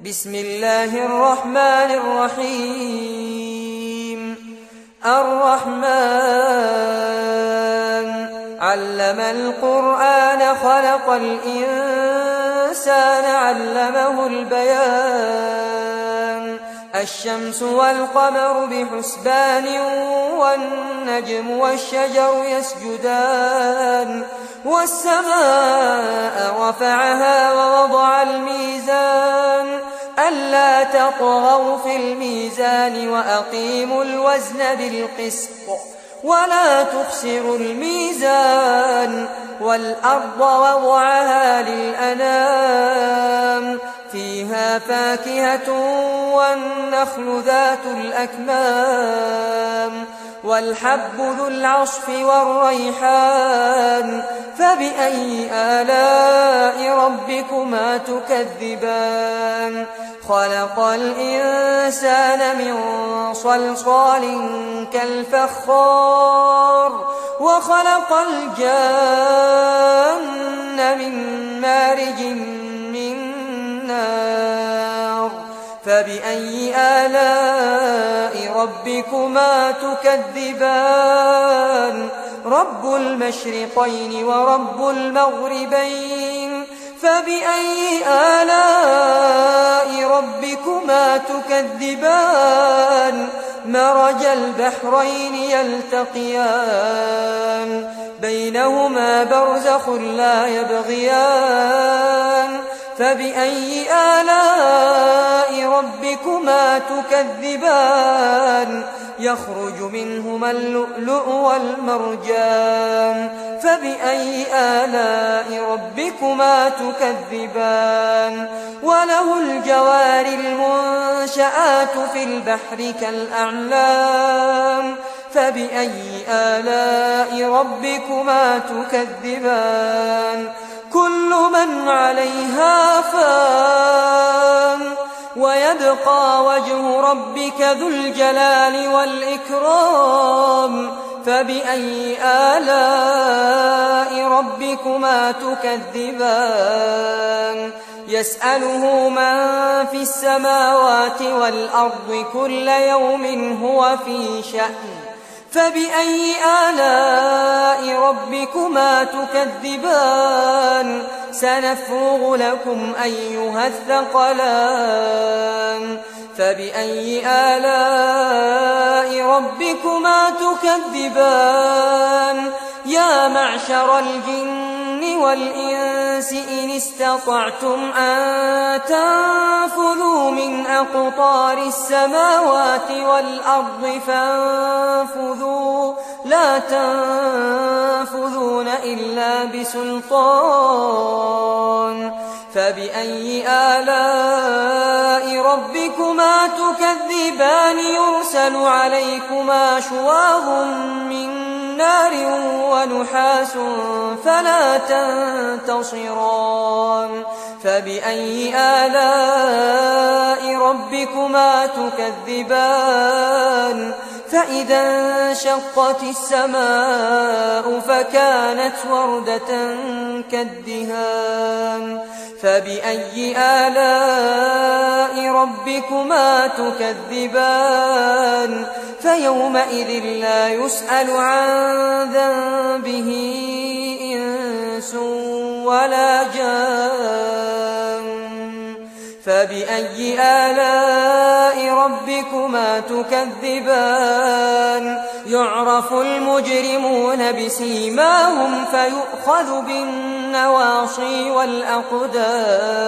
بسم الله الرحمن الرحيم الرحمن علم القرآن خلق الإنسان علمه البيان الشمس والقمر بحسبان والنجم والشجر يسجدان والسماء رفعها ووضع الميزان ألا تطغوا في الميزان وأقيموا الوزن بالقسط ولا تخسروا الميزان والأرض وضعها للأنام فيها فاكهة والنخل ذات الأكمام والحب ذو العصف والريحان فبأي آلاء ربكما تكذبان خلق الإنسان من صلصال كالفخار وخلق الجان من مارج من نار فبأي آلاء ربكما تكذبان رب المشرقين ورب المغربين فبأي آلاء ربكما تكذبان مرج البحرين يلتقيان بينهما برزخ لا يبغيان فبأي آلاء ربكما تكذبان يخرج منهما اللؤلؤ والمرجان فبأي آلاء ربكما تكذبان وله الجوار المنشآت في البحر كالأعلام فبأي آلاء ربكما تكذبان كل من عليها فان ويبقى وجه ربك ذو الجلال والإكرام فبأي آلاء ربكما تكذبان يسأله من في السماوات والأرض كل يوم هو في شأن فبأي آلاء ربكما تكذبان سنفرغ لكم أيها الثقلان فبأي آلاء ربكما تكذبان يا معشر الجن والإنس إن استطعتم أن تنفذوا من أقطار السماوات والأرض فانفذوا لا تنفذون إلا بسلطان فبأي آلاء ربكما تكذبان يرسل عليكما شواظ من نار ونحاس فلا تنتصران فبأي آلاء ربكما تكذبان فإذا انشقت السماء فكانت وردة كالدهان فبأي آلاء ربكما تكذبان فيومئذ لا يسأل عن ذنبه إنس ولا جان فبأي آلاء ربكما تكذبان يعرف المجرمون بسيماهم فيؤخذ بالنواصي والأقدام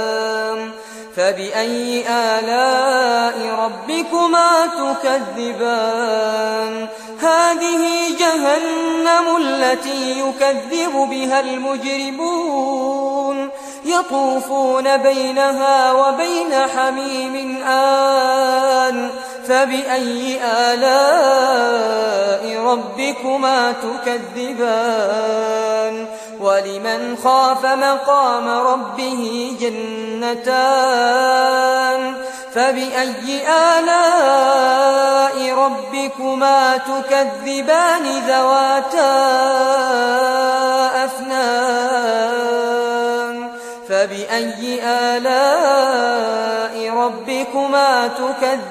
فبأي آلاء ربكما تكذبان هذه جهنم التي يكذب بها المجرمون يطوفون بينها وبين حميم آن فبأي آلاء ربكما تكذبان ولمن خاف مقام ربه جنتان فبأي آلاء ربكما تكذبان ذواتا أفنان فبأي آلاء ربكما ربكما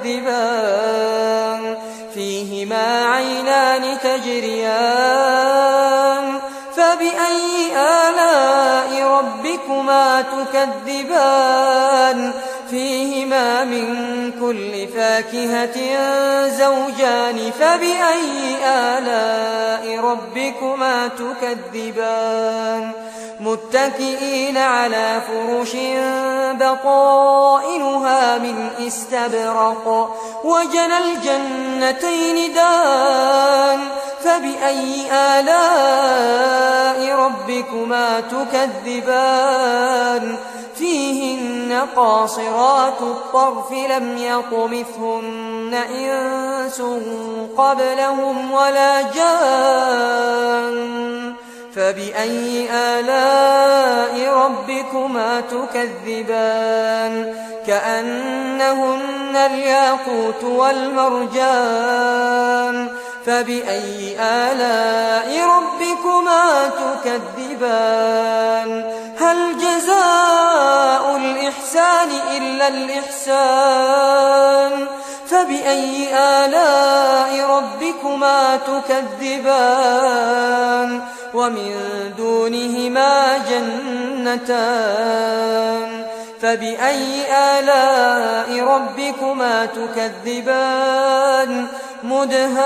تكذبان فيهما عينان تجريان فبأي آلاء ربكما تكذبان فيهما من كل فاكهة زوجان فبأي آلاء ربكما تكذبان متكئين على فرش بطائنها من استبرق وجنى الجنتين دان فبأي آلاء ربكما تكذبان فيهن قاصرات الطرف لم يطمثهن إنس قبلهم ولا جان فبأي آلاء ربكما تكذبان كأنهن الياقوت والمرجان فبأي آلاء ربكما تكذبان هل جزاء الإحسان إلا الإحسان فبأي آلاء ربكما تكذبان ومن دونهما جنتان فبأي آلاء ربكما تكذبان مدهامتان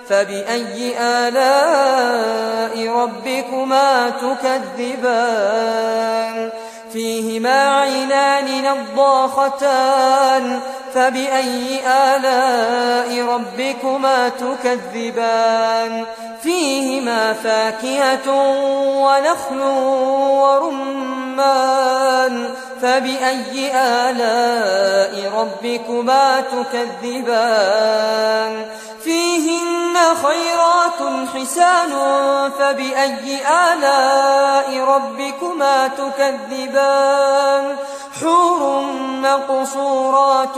فبأي آلاء ربكما تكذبان فيهما عينان نضاختان فبأي آلاء ربكما تكذبان فيهما فاكهة ونخل ورمان فبأي آلاء ربكما تكذبان فيهن خيرات حسان فبأي آلاء ربكما تكذبان حور مقصورات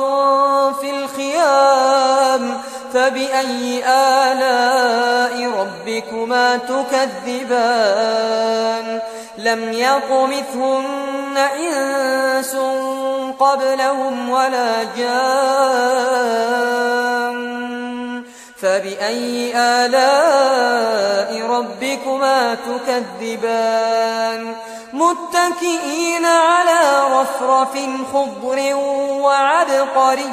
في الخيام فبأي آلاء ربكما تكذبان لم يطمثهن إنس قبلهم ولا جان فبأي آلاء ربكما تكذبان متكئين على رفرف خضر وعبقري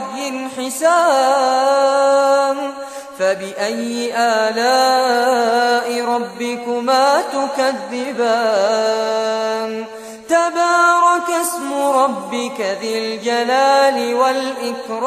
حسان فبأي آلاء ربكما تكذبان تبارك اسم ربك ذي الجلال والإكرام